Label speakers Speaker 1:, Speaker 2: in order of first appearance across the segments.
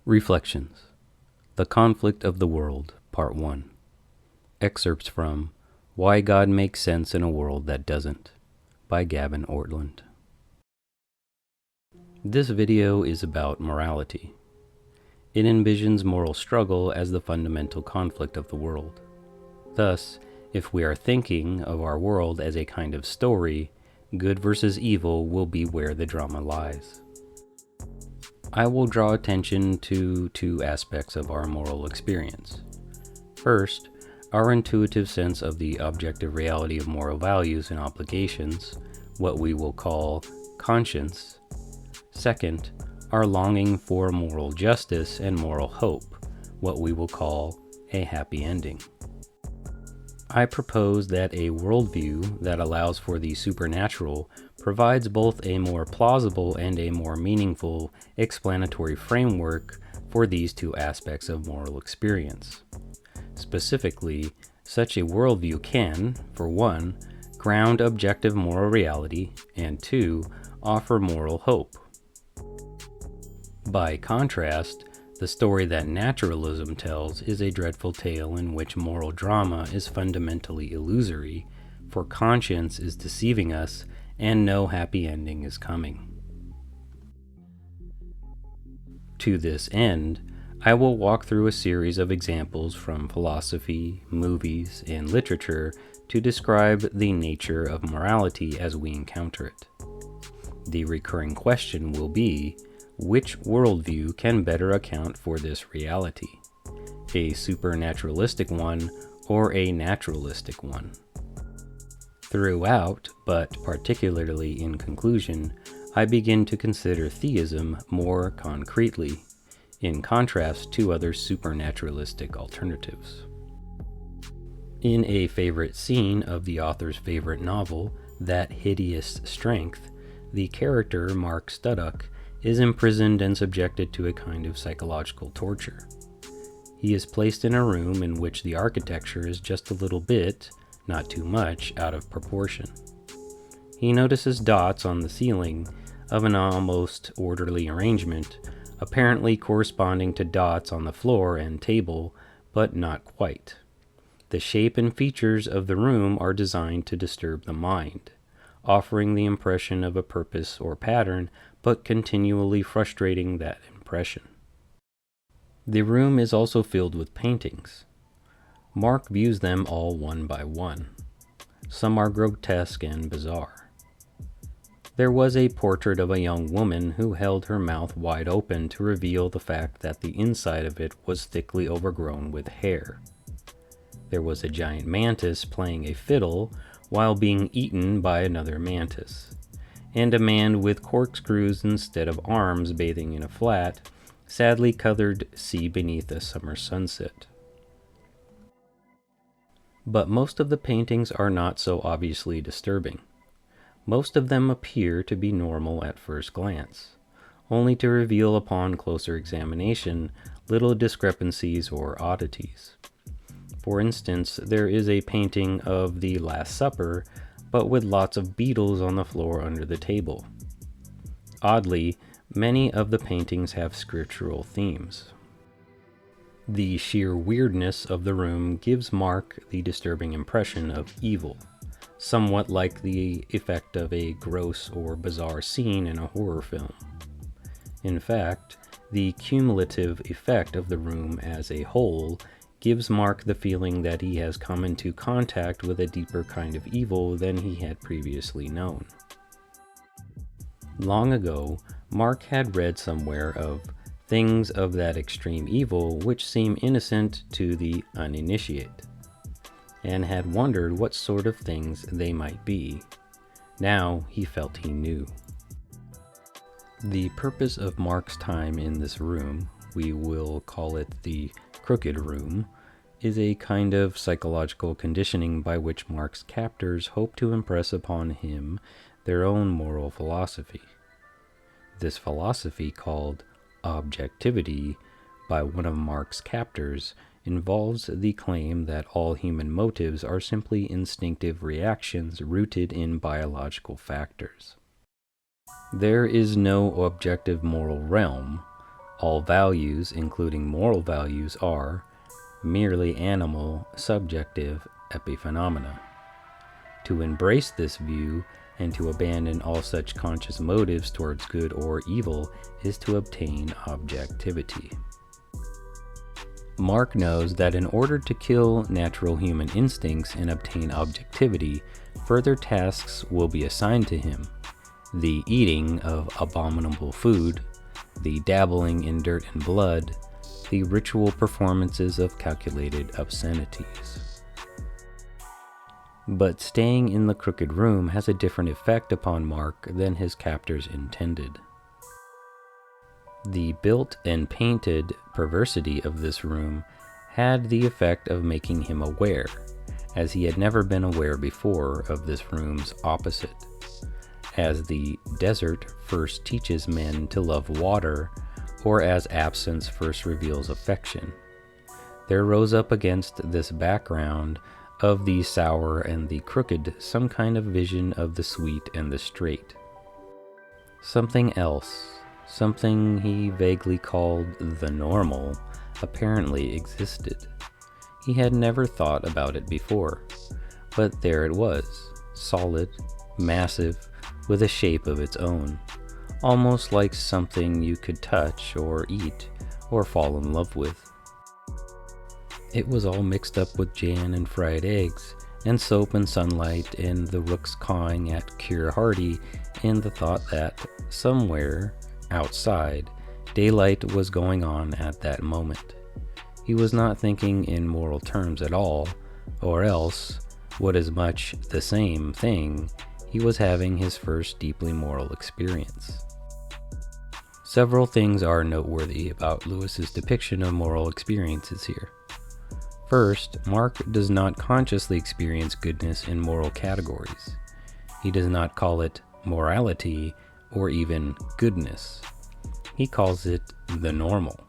Speaker 1: Reflections. The Conflict of the World, Part 1. Excerpts from Why God Makes Sense in a World That Doesn't, by Gavin Ortlund. This video is about morality. It envisions moral struggle as the fundamental conflict of the world. Thus, if we are thinking of our world as a kind of story, good versus evil will be where the drama lies. I will draw attention to two aspects of our moral experience. First, our intuitive sense of the objective reality of moral values and obligations, what we will call conscience. Second, our longing for moral justice and moral hope, what we will call a happy ending. I propose that a worldview that allows for the supernatural provides both a more plausible and a more meaningful explanatory framework for these two aspects of moral experience. Specifically, such a worldview can, for one, ground objective moral reality, and two, offer moral hope. By contrast, the story that naturalism tells is a dreadful tale in which moral drama is fundamentally illusory, for conscience is deceiving us and no happy ending is coming. To this end, I will walk through a series of examples from philosophy, movies, and literature to describe the nature of morality as we encounter it. The recurring question will be, which worldview can better account for this reality? A supernaturalistic one or a naturalistic one? Throughout, but particularly in conclusion, I begin to consider theism more concretely, in contrast to other supernaturalistic alternatives. In a favorite scene of the author's favorite novel, That Hideous Strength, the character Mark Studdock is imprisoned and subjected to a kind of psychological torture. He is placed in a room in which the architecture is just a little bit, not too much, out of proportion. He notices dots on the ceiling of an almost orderly arrangement, apparently corresponding to dots on the floor and table, but not quite. The shape and features of the room are designed to disturb the mind, offering the impression of a purpose or pattern, but continually frustrating that impression. The room is also filled with paintings. Mark views them all one by one. Some are grotesque and bizarre. There was a portrait of a young woman who held her mouth wide open to reveal the fact that the inside of it was thickly overgrown with hair. There was a giant mantis playing a fiddle while being eaten by another mantis, and a man with corkscrews instead of arms bathing in a flat, sadly colored sea beneath a summer sunset. But most of the paintings are not so obviously disturbing. Most of them appear to be normal at first glance, only to reveal upon closer examination little discrepancies or oddities. For instance, there is a painting of the Last Supper, but with lots of beetles on the floor under the table. Oddly, many of the paintings have scriptural themes. The sheer weirdness of the room gives Mark the disturbing impression of evil, somewhat like the effect of a gross or bizarre scene in a horror film. In fact, the cumulative effect of the room as a whole gives Mark the feeling that he has come into contact with a deeper kind of evil than he had previously known. Long ago, Mark had read somewhere of things of that extreme evil which seem innocent to the uninitiate, and had wondered what sort of things they might be. Now he felt he knew. The purpose of Mark's time in this room, we will call it the Crooked Room, is a kind of psychological conditioning by which Mark's captors hope to impress upon him their own moral philosophy. This philosophy, called objectivity by one of Mark's captors, involves the claim that all human motives are simply instinctive reactions rooted in biological factors. There is no objective moral realm, All values, including moral values, are merely animal, subjective epiphenomena. To embrace this view and to abandon all such conscious motives towards good or evil is to obtain objectivity. Mark knows that in order to kill natural human instincts and obtain objectivity, further tasks will be assigned to him: the eating of abominable food, the dabbling in dirt and blood, the ritual performances of calculated obscenities. But staying in the crooked room has a different effect upon Mark than his captors intended. The built and painted perversity of this room had the effect of making him aware, as he had never been aware before, of this room's opposite. As the desert first teaches men to love water, or as absence first reveals affection, there rose up against this background of the sour and the crooked some kind of vision of the sweet and the straight. Something else, something he vaguely called the normal, apparently existed. He had never thought about it before, but there it was, solid, massive, with a shape of its own, almost like something you could touch or eat or fall in love with. It was all mixed up with jam and fried eggs, and soap and sunlight, and the rooks cawing at Keir Hardie, and the thought that somewhere outside, daylight was going on at that moment. He was not thinking in moral terms at all, or else, what is much the same thing, he was having his first deeply moral experience. Several things are noteworthy about Lewis's depiction of moral experiences here. First, Mark does not consciously experience goodness in moral categories. He does not call it morality or even goodness. He calls it the normal.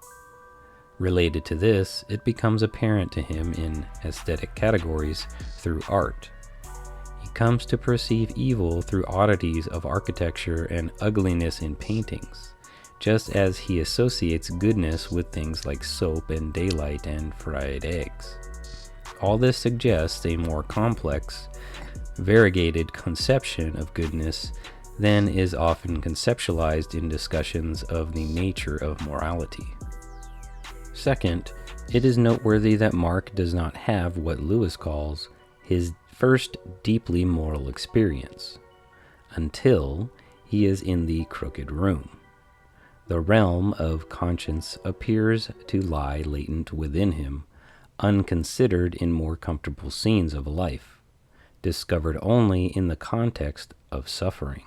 Speaker 1: Related to this, it becomes apparent to him in aesthetic categories through art. He comes to perceive evil through oddities of architecture and ugliness in paintings, just as he associates goodness with things like soap and daylight and fried eggs. All this suggests a more complex, variegated conception of goodness than is often conceptualized in discussions of the nature of morality. Second, it is noteworthy that Mark does not have what Lewis calls his first deeply moral experience until he is in the crooked room. The realm of conscience appears to lie latent within him, unconsidered in more comfortable scenes of life, discovered only in the context of suffering.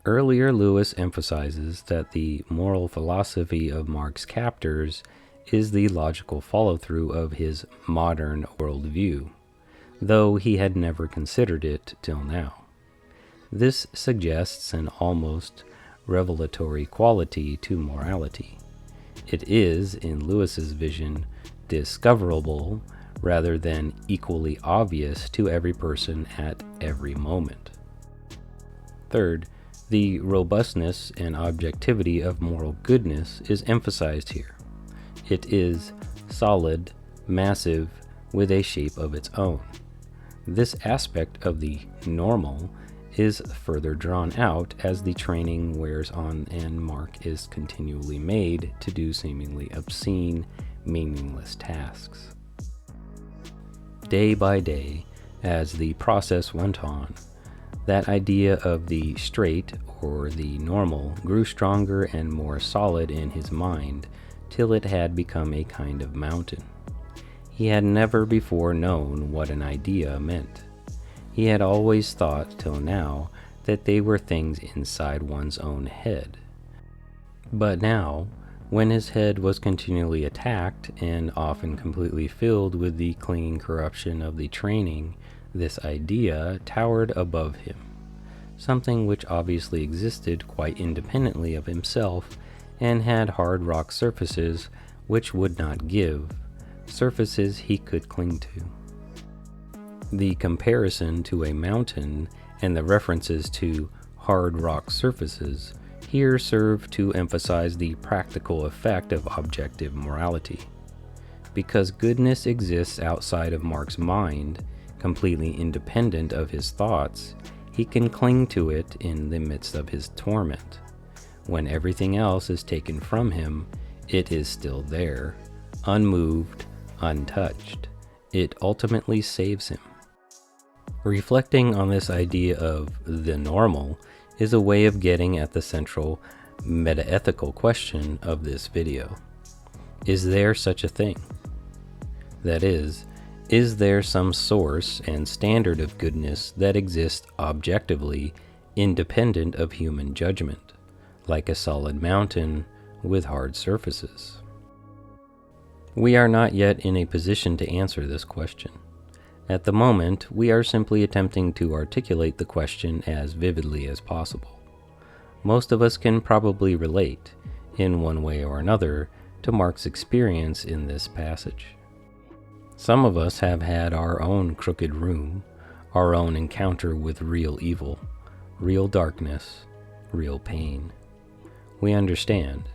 Speaker 1: Earlier, Lewis emphasizes that the moral philosophy of Mark's captors is the logical follow-through of his modern worldview, though he had never considered it till now. This suggests an almost revelatory quality to morality. It is, in Lewis's vision, discoverable rather than equally obvious to every person at every moment. Third, the robustness and objectivity of moral goodness is emphasized here. It is solid, massive, with a shape of its own. This aspect of the normal is further drawn out as the training wears on and Mark is continually made to do seemingly obscene, meaningless tasks. Day by day, as the process went on, that idea of the straight or the normal grew stronger and more solid in his mind till it had become a kind of mountain. He had never before known what an idea meant. He had always thought till now that they were things inside one's own head. But now, when his head was continually attacked and often completely filled with the clinging corruption of the training, this idea towered above him, something which obviously existed quite independently of himself and had hard rock surfaces which would not give, surfaces he could cling to. The comparison to a mountain and the references to hard rock surfaces here serve to emphasize the practical effect of objective morality. Because goodness exists outside of Mark's mind, completely independent of his thoughts, he can cling to it in the midst of his torment. When everything else is taken from him, it is still there, unmoved, untouched. It ultimately saves him. Reflecting on this idea of the normal is a way of getting at the central metaethical question of this video. Is there such a thing? That is there some source and standard of goodness that exists objectively independent of human judgment, like a solid mountain with hard surfaces? We are not yet in a position to answer this question. At the moment, we are simply attempting to articulate the question as vividly as possible. Most of us can probably relate, in one way or another, to Mark's experience in this passage. Some of us have had our own crooked room, our own encounter with real evil, real darkness, real pain. We understand,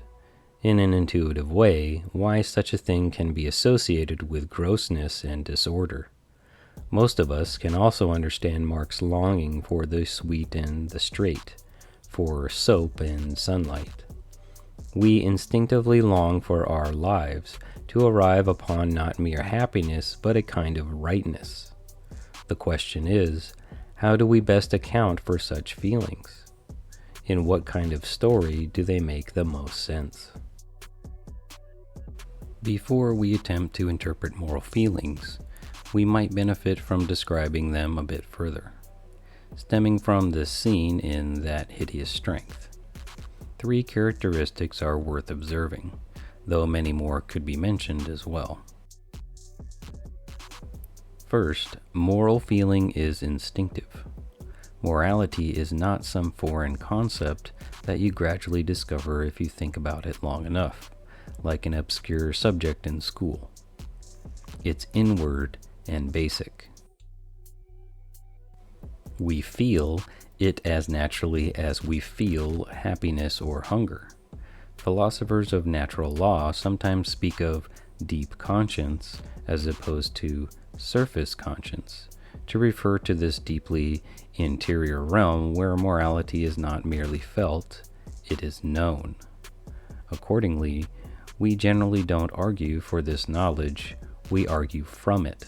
Speaker 1: in an intuitive way, why such a thing can be associated with grossness and disorder. Most of us can also understand Mark's longing for the sweet and the straight, for soap and sunlight. We instinctively long for our lives to arrive upon not mere happiness, but a kind of rightness. The question is, how do we best account for such feelings? In what kind of story do they make the most sense? Before we attempt to interpret moral feelings, we might benefit from describing them a bit further, stemming from this scene in That Hideous Strength. 3 characteristics are worth observing, though many more could be mentioned as well. First, moral feeling is instinctive. Morality is not some foreign concept that you gradually discover if you think about it long enough, like an obscure subject in school. It's inward and basic. We feel it as naturally as we feel happiness or hunger. Philosophers of natural law sometimes speak of deep conscience as opposed to surface conscience, to refer to this deeply interior realm where morality is not merely felt, it is known. Accordingly, we generally don't argue for this knowledge, we argue from it.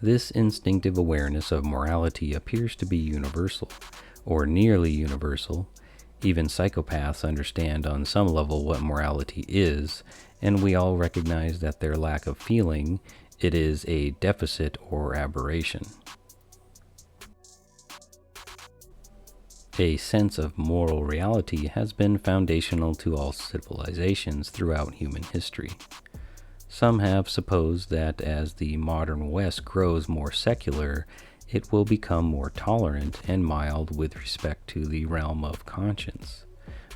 Speaker 1: This instinctive awareness of morality appears to be universal, or nearly universal. Even psychopaths understand on some level what morality is, and we all recognize that their lack of feeling, it is a deficit or aberration. A sense of moral reality has been foundational to all civilizations throughout human history. Some have supposed that as the modern West grows more secular, it will become more tolerant and mild with respect to the realm of conscience.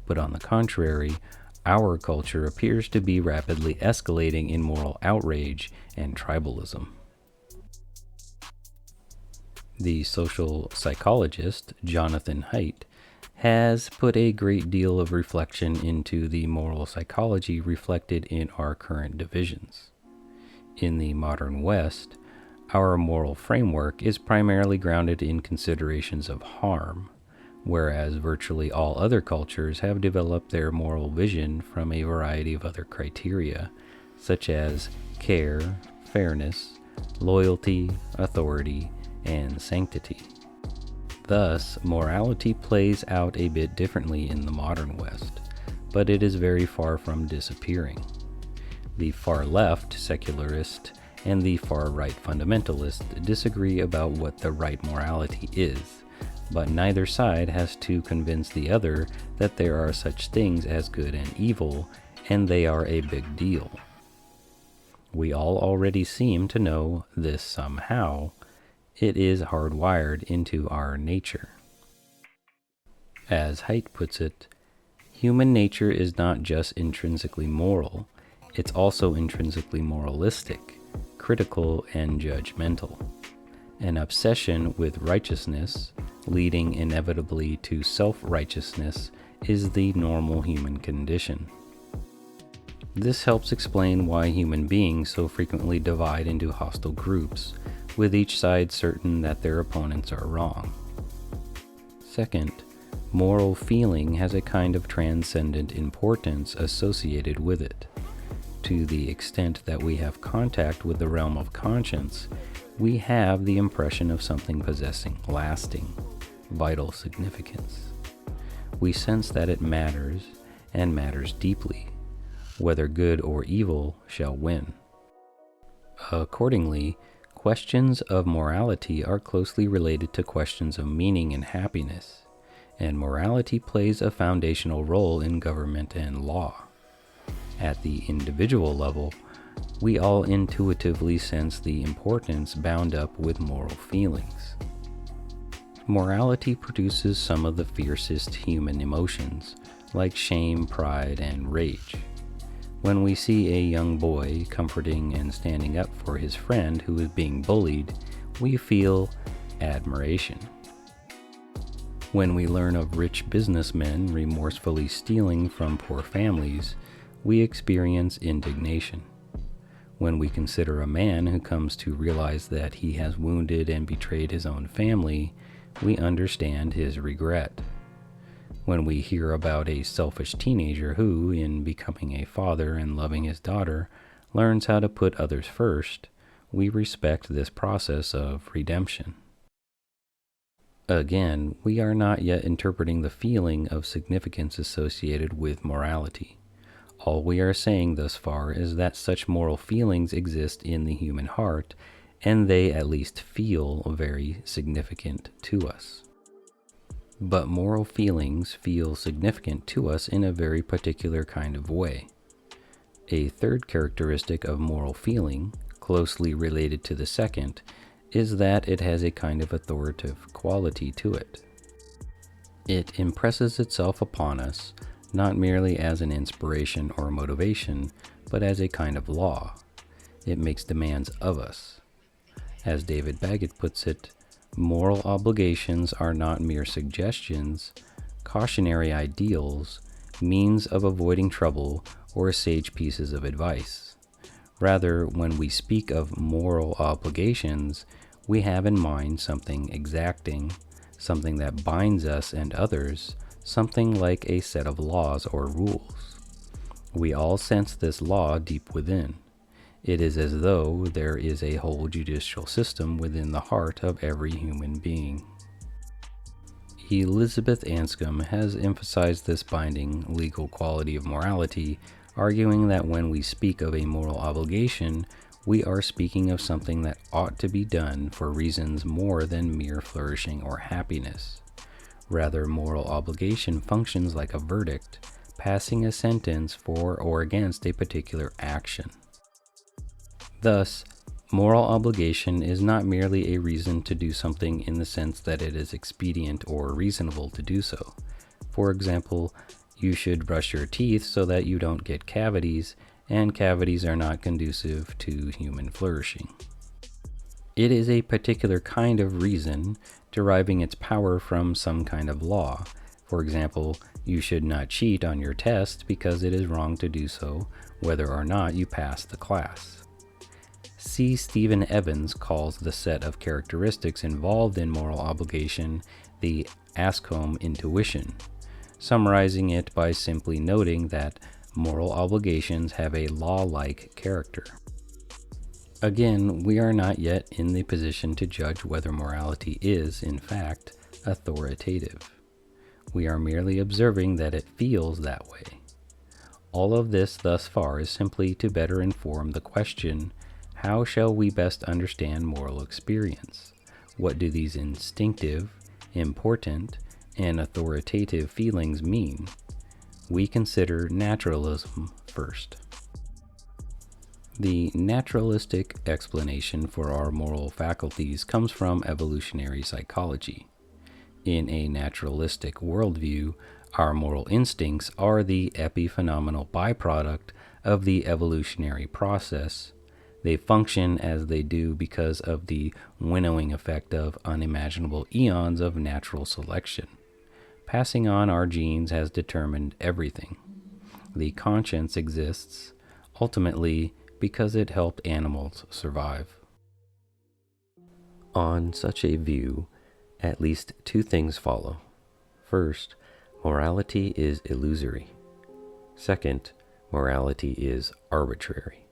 Speaker 1: But on the contrary, our culture appears to be rapidly escalating in moral outrage and tribalism. The social psychologist Jonathan Haidt has put a great deal of reflection into the moral psychology reflected in our current divisions. In the modern West, our moral framework is primarily grounded in considerations of harm, whereas virtually all other cultures have developed their moral vision from a variety of other criteria, such as care, fairness, loyalty, authority, and sanctity. Thus, morality plays out a bit differently in the modern West, but it is very far from disappearing. The far left secularist and the far right fundamentalist disagree about what the right morality is, but neither side has to convince the other that there are such things as good and evil, and they are a big deal. We all already seem to know this somehow. It is hardwired into our nature. As Haidt puts it, human nature is not just intrinsically moral, it's also intrinsically moralistic, critical, and judgmental. An obsession with righteousness, leading inevitably to self-righteousness, is the normal human condition. This helps explain why human beings so frequently divide into hostile groups, with each side certain that their opponents are wrong. Second, moral feeling has a kind of transcendent importance associated with it. To the extent that we have contact with the realm of conscience, we have the impression of something possessing lasting, vital significance. We sense that it matters, and matters deeply, whether good or evil shall win. Accordingly, questions of morality are closely related to questions of meaning and happiness, and morality plays a foundational role in government and law. At the individual level, we all intuitively sense the importance bound up with moral feelings. Morality produces some of the fiercest human emotions, like shame, pride, and rage. When we see a young boy comforting and standing up for his friend who is being bullied, we feel admiration. When we learn of rich businessmen remorsefully stealing from poor families, we experience indignation. When we consider a man who comes to realize that he has wounded and betrayed his own family, we understand his regret. When we hear about a selfish teenager who, in becoming a father and loving his daughter, learns how to put others first, we respect this process of redemption. Again, we are not yet interpreting the feeling of significance associated with morality. All we are saying thus far is that such moral feelings exist in the human heart, and they at least feel very significant to us. But moral feelings feel significant to us in a very particular kind of way. A third characteristic of moral feeling, closely related to the second, is that it has a kind of authoritative quality to it. It impresses itself upon us, not merely as an inspiration or motivation, but as a kind of law. It makes demands of us. As David Baggett puts it, moral obligations are not mere suggestions, cautionary ideals, means of avoiding trouble, or sage pieces of advice. Rather, when we speak of moral obligations, we have in mind something exacting, something that binds us and others, something like a set of laws or rules. We all sense this law deep within. It is as though there is a whole judicial system within the heart of every human being. Elizabeth Anscombe has emphasized this binding legal quality of morality, arguing that when we speak of a moral obligation, we are speaking of something that ought to be done for reasons more than mere flourishing or happiness. Rather, moral obligation functions like a verdict, passing a sentence for or against a particular action. Thus, moral obligation is not merely a reason to do something in the sense that it is expedient or reasonable to do so. For example, you should brush your teeth so that you don't get cavities, and cavities are not conducive to human flourishing. It is a particular kind of reason, deriving its power from some kind of law. For example, you should not cheat on your test because it is wrong to do so, whether or not you pass the class. C. Stephen Evans calls the set of characteristics involved in moral obligation the Anscombe intuition, summarizing it by simply noting that moral obligations have a law-like character. Again, we are not yet in the position to judge whether morality is, in fact, authoritative. We are merely observing that it feels that way. All of this thus far is simply to better inform the question, how shall we best understand moral experience? What do these instinctive, important, and authoritative feelings mean? We consider naturalism first. The naturalistic explanation for our moral faculties comes from evolutionary psychology. In a naturalistic worldview, our moral instincts are the epiphenomenal byproduct of the evolutionary process. They function as they do because of the winnowing effect of unimaginable eons of natural selection. Passing on our genes has determined everything. The conscience exists, ultimately, because it helped animals survive. On such a view, at least two things follow. First, morality is illusory. Second, morality is arbitrary.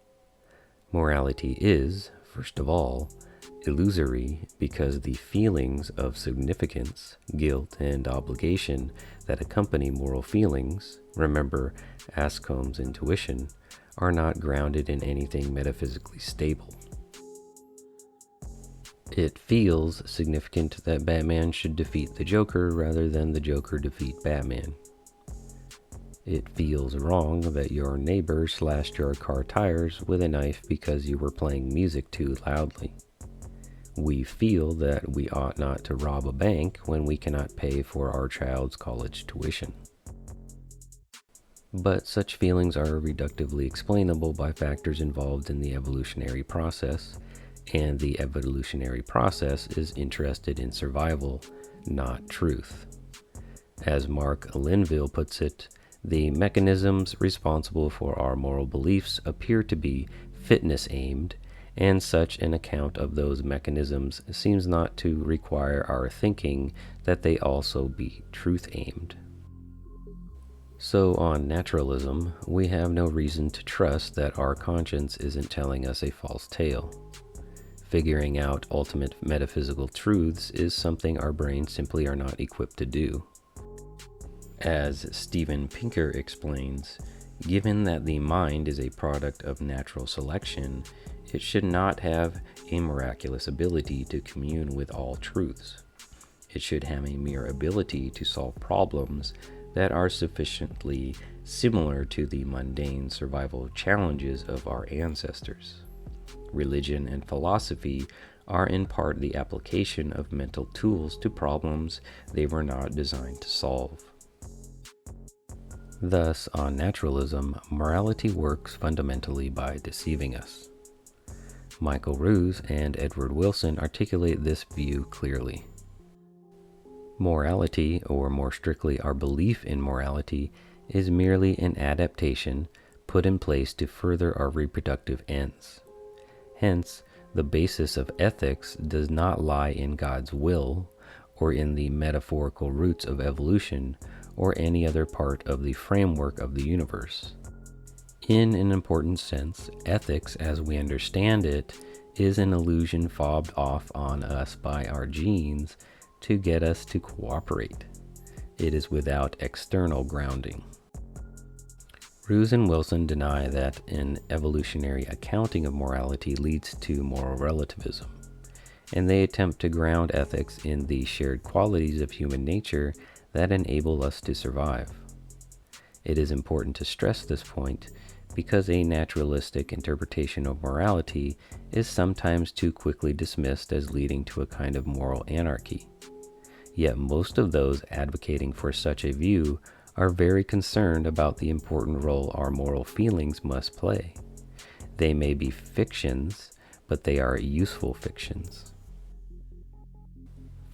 Speaker 1: Morality is, first of all, illusory because the feelings of significance, guilt, and obligation that accompany moral feelings, remember Anscombe's intuition, are not grounded in anything metaphysically stable. It feels significant that Batman should defeat the Joker rather than the Joker defeat Batman. It feels wrong that your neighbor slashed your car tires with a knife because you were playing music too loudly. We feel that we ought not to rob a bank when we cannot pay for our child's college tuition. But such feelings are reductively explainable by factors involved in the evolutionary process, and the evolutionary process is interested in survival, not truth. As Mark Linville puts it, the mechanisms responsible for our moral beliefs appear to be fitness-aimed, and such an account of those mechanisms seems not to require our thinking that they also be truth-aimed. So on naturalism, we have no reason to trust that our conscience isn't telling us a false tale. Figuring out ultimate metaphysical truths is something our brains simply are not equipped to do. As Steven Pinker explains, given that the mind is a product of natural selection, it should not have a miraculous ability to commune with all truths. It should have a mere ability to solve problems that are sufficiently similar to the mundane survival challenges of our ancestors. Religion and philosophy are in part the application of mental tools to problems they were not designed to solve. Thus, on naturalism, morality works fundamentally by deceiving us. Michael Ruse and Edward Wilson articulate this view clearly. Morality, or more strictly our belief in morality, is merely an adaptation put in place to further our reproductive ends. Hence, the basis of ethics does not lie in God's will, or in the metaphorical roots of evolution, or any other part of the framework of the universe. In an important sense, ethics as we understand it is an illusion fobbed off on us by our genes to get us to cooperate. It is without external grounding. Ruse and Wilson deny that an evolutionary accounting of morality leads to moral relativism, and they attempt to ground ethics in the shared qualities of human nature that enable us to survive. It is important to stress this point because a naturalistic interpretation of morality is sometimes too quickly dismissed as leading to a kind of moral anarchy. Yet most of those advocating for such a view are very concerned about the important role our moral feelings must play. They may be fictions, but they are useful fictions.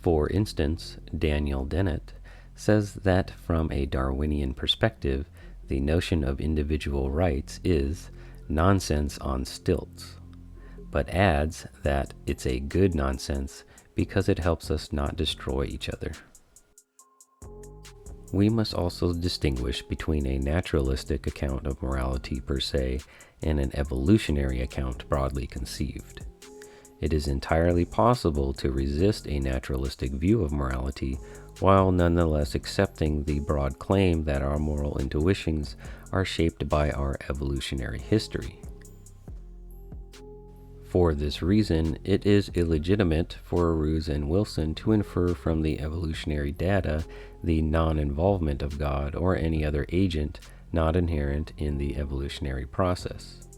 Speaker 1: For instance, Daniel Dennett says that from a Darwinian perspective, the notion of individual rights is nonsense on stilts, but adds that it's a good nonsense because it helps us not destroy each other. We must also distinguish between a naturalistic account of morality per se and an evolutionary account broadly conceived. It is entirely possible to resist a naturalistic view of morality while nonetheless accepting the broad claim that our moral intuitions are shaped by our evolutionary history. For this reason, it is illegitimate for Ruse and Wilson to infer from the evolutionary data the non-involvement of God or any other agent not inherent in the evolutionary process.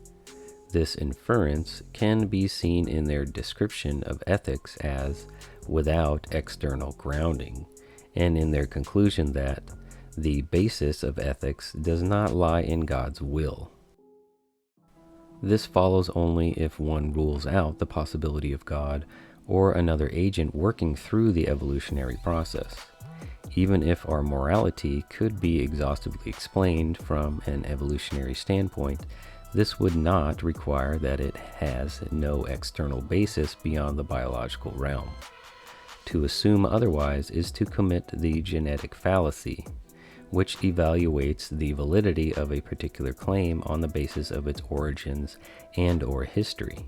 Speaker 1: This inference can be seen in their description of ethics as without external grounding, and in their conclusion that the basis of ethics does not lie in God's will. This follows only if one rules out the possibility of God or another agent working through the evolutionary process. Even if our morality could be exhaustively explained from an evolutionary standpoint, this would not require that it has no external basis beyond the biological realm. To assume otherwise is to commit the genetic fallacy, which evaluates the validity of a particular claim on the basis of its origins and/or history.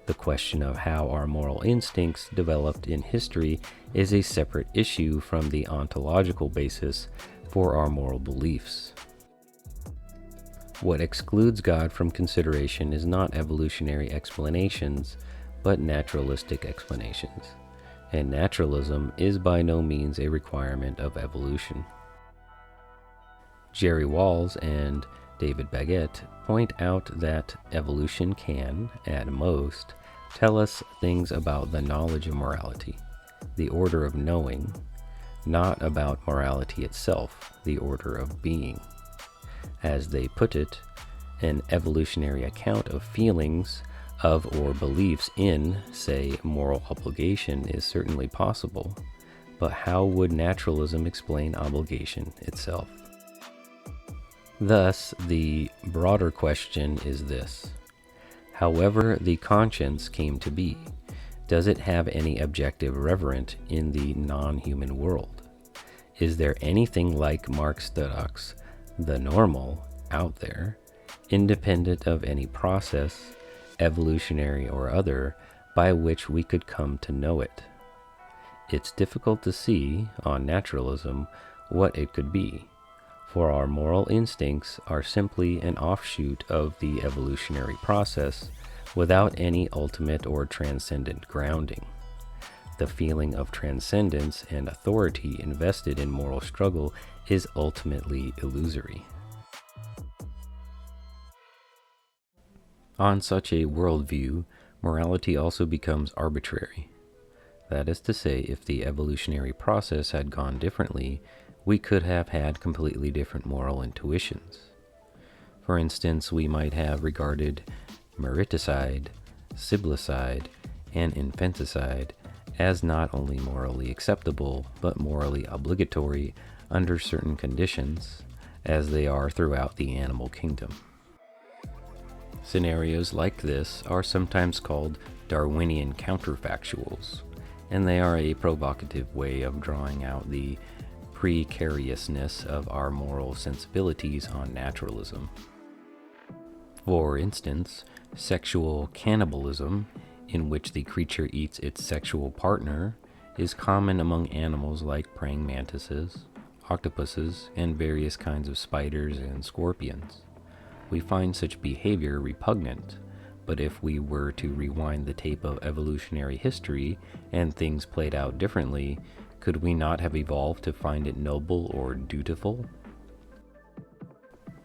Speaker 1: The question of how our moral instincts developed in history is a separate issue from the ontological basis for our moral beliefs. What excludes God from consideration is not evolutionary explanations, but naturalistic explanations. And naturalism is by no means a requirement of evolution. Jerry Walls and David Baguette point out that evolution can, at most, tell us things about the knowledge of morality, the order of knowing, not about morality itself, the order of being. As they put it, an evolutionary account of feelings of or beliefs in, say, moral obligation is certainly possible, but how would naturalism explain obligation itself? Thus, the broader question is this: however the conscience came to be, does it have any objective reverent in the non-human world? Is there anything like Marx Dudok's the normal out there, independent of any process, evolutionary or other, by which we could come to know it? It's difficult to see, on naturalism, what it could be, for our moral instincts are simply an offshoot of the evolutionary process without any ultimate or transcendent grounding. The feeling of transcendence and authority invested in moral struggle is ultimately illusory. On such a worldview, morality also becomes arbitrary. That is to say, if the evolutionary process had gone differently, we could have had completely different moral intuitions. For instance, we might have regarded mariticide, siblicide, and infanticide as not only morally acceptable, but morally obligatory under certain conditions, as they are throughout the animal kingdom. Scenarios like this are sometimes called Darwinian counterfactuals, and they are a provocative way of drawing out the precariousness of our moral sensibilities on naturalism. For instance, sexual cannibalism, in which the creature eats its sexual partner, is common among animals like praying mantises, octopuses, and various kinds of spiders and scorpions. We find such behavior repugnant, but if we were to rewind the tape of evolutionary history and things played out differently, could we not have evolved to find it noble or dutiful?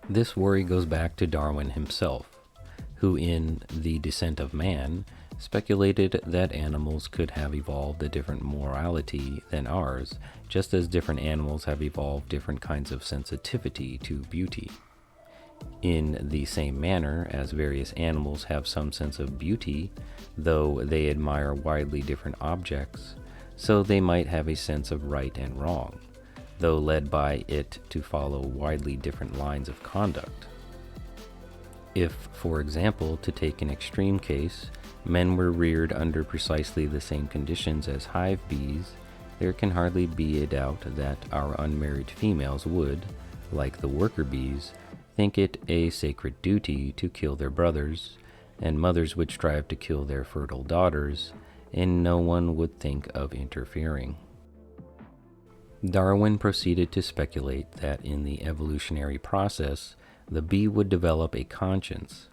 Speaker 1: This worry goes back to Darwin himself, who in The Descent of Man speculated that animals could have evolved a different morality than ours, just as different animals have evolved different kinds of sensitivity to beauty. In the same manner as various animals have some sense of beauty, though they admire widely different objects, so they might have a sense of right and wrong, though led by it to follow widely different lines of conduct. If, for example, to take an extreme case, men were reared under precisely the same conditions as hive bees, there can hardly be a doubt that our unmarried females would, like the worker bees, think it a sacred duty to kill their brothers, and mothers would strive to kill their fertile daughters, and no one would think of interfering. Darwin proceeded to speculate that in the evolutionary process, the bee would develop a conscience,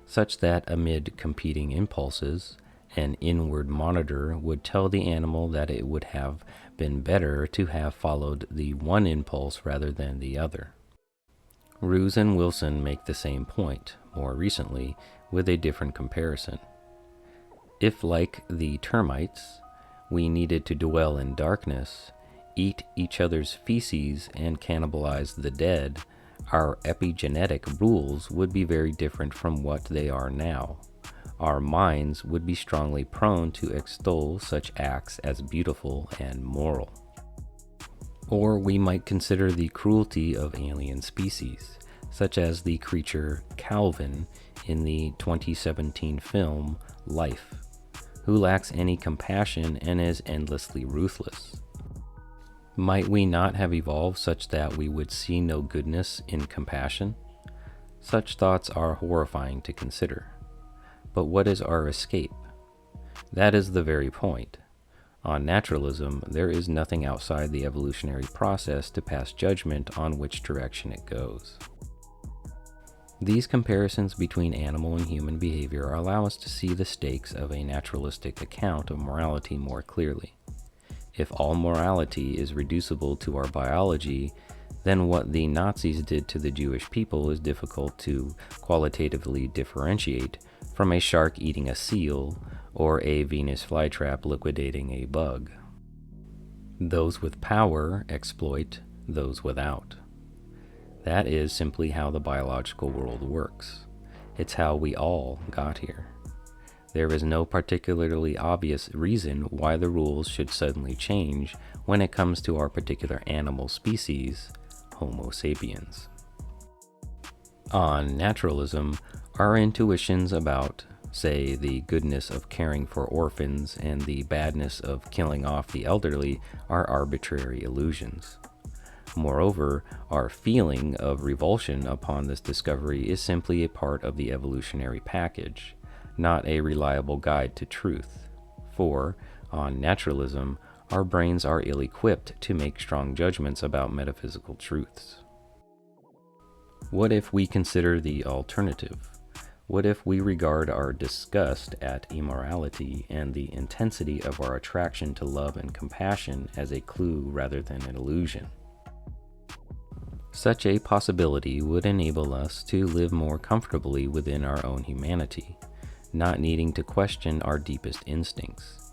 Speaker 1: such that amid competing impulses, an inward monitor would tell the animal that it would have been better to have followed the one impulse rather than the other. Roos and Wilson make the same point, more recently, with a different comparison. If, like the termites, we needed to dwell in darkness, eat each other's feces, and cannibalize the dead, our epigenetic rules would be very different from what they are now. Our minds would be strongly prone to extol such acts as beautiful and moral. Or we might consider the cruelty of alien species, such as the creature Calvin in the 2017 film Life, who lacks any compassion and is endlessly ruthless. Might we not have evolved such that we would see no goodness in compassion? Such thoughts are horrifying to consider. But what is our escape? That is the very point. On naturalism, there is nothing outside the evolutionary process to pass judgment on which direction it goes. These comparisons between animal and human behavior allow us to see the stakes of a naturalistic account of morality more clearly. If all morality is reducible to our biology, then what the Nazis did to the Jewish people is difficult to qualitatively differentiate from a shark eating a seal or a Venus flytrap liquidating a bug. Those with power exploit those without. That is simply how the biological world works. It's how we all got here. There is no particularly obvious reason why the rules should suddenly change when it comes to our particular animal species, Homo sapiens. On naturalism, our intuitions about, say, the goodness of caring for orphans and the badness of killing off the elderly are arbitrary illusions. Moreover, our feeling of revulsion upon this discovery is simply a part of the evolutionary package, not a reliable guide to truth. For, on naturalism, our brains are ill-equipped to make strong judgments about metaphysical truths. What if we consider the alternative? What if we regard our disgust at immorality and the intensity of our attraction to love and compassion as a clue rather than an illusion? Such a possibility would enable us to live more comfortably within our own humanity, not needing to question our deepest instincts.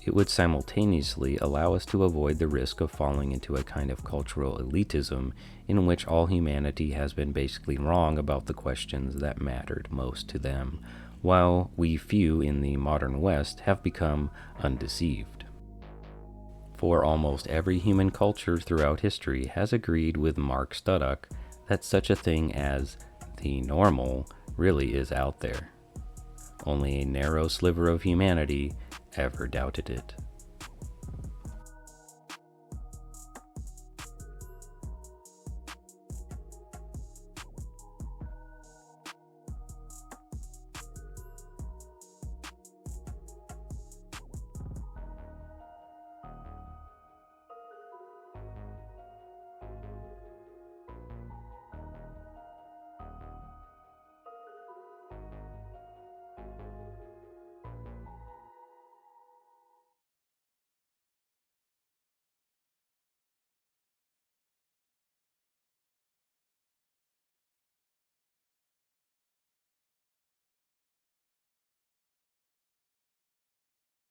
Speaker 1: It would simultaneously allow us to avoid the risk of falling into a kind of cultural elitism in which all humanity has been basically wrong about the questions that mattered most to them, while we few in the modern West have become undeceived. For almost every human culture throughout history has agreed with Mark Studdock that such a thing as the normal really is out there. Only a narrow sliver of humanity ever doubted it.